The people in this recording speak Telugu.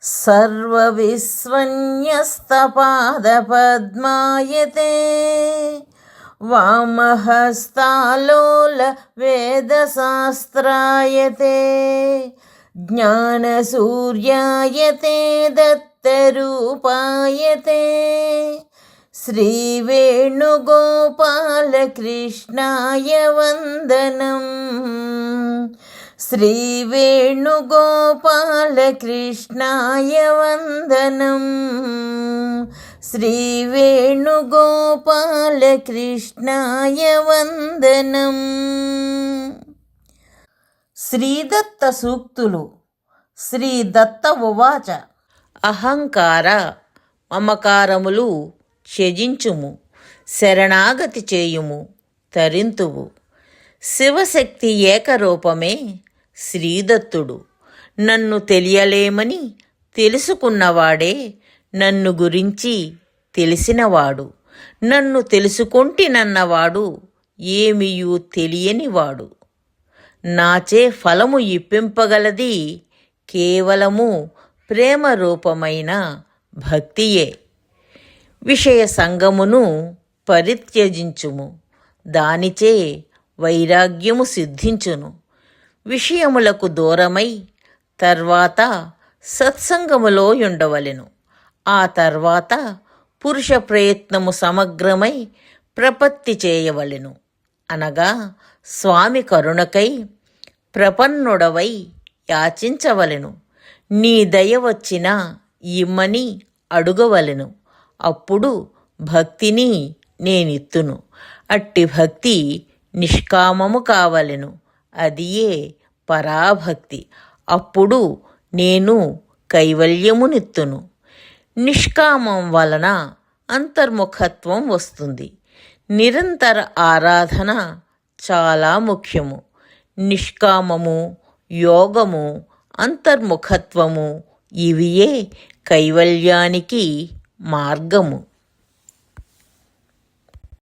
सर्वविस्वन्यस्तपादपद्मायते वामहस्तालोल वेदशास्त्रायते ज्ञानसूर्यायते दत्तरूपायते श्रीवेणुगोपालकृष्णाय वन्दनम् श्रीवेणुगोपालकृष्णाय वन्दनम् श्रीवेणुगोपालकृष्णाय वन्दनम्. శ్రీదత్త సూక్తులు. శ్రీ దత్త ఉవాచ అహంకార మమకారములు త్యజించుము, శరణాగతి చేయుము, తరింతువు. శివశక్తి ఏకరూపమే శ్రీదత్తుడు. నన్ను తెలియలేమని తెలుసుకున్నవాడే నన్ను గురించి తెలిసినవాడు. నన్ను తెలుసుకొంటినన్నవాడు ఏమియూ తెలియనివాడు. నాచే ఫలము ఇప్పింపగలది కేవలము ప్రేమ రూపమైన భక్తియే. విషయ సంగమును పరిత్యజించుము, దానిచే వైరాగ్యము సిద్ధించును. విషయములకు దూరమై తర్వాత సత్సంగములో ఉండవలెను. ఆ తర్వాత పురుష ప్రయత్నము సమగ్రమై ప్రపత్తి చేయవలెను. అనగా స్వామి కరుణకై ప్రపన్నుడవై యాచించవలెను. నీ దయ వచ్చినా ఇమ్మని అడుగవలెను. అప్పుడు భక్తిని నేనిత్తును. అట్టి భక్తి నిష్కామము కావలెను. అదియే పరాభక్తి. అప్పుడు నేను కైవల్యమునిత్తును. నిష్కామం వలన అంతర్ముఖత్వం వస్తుంది. నిరంతర ఆరాధన చాలా ముఖ్యము. నిష్కామము, యోగము, అంతర్ముఖత్వము ఇవియే కైవల్యానికి మార్గము.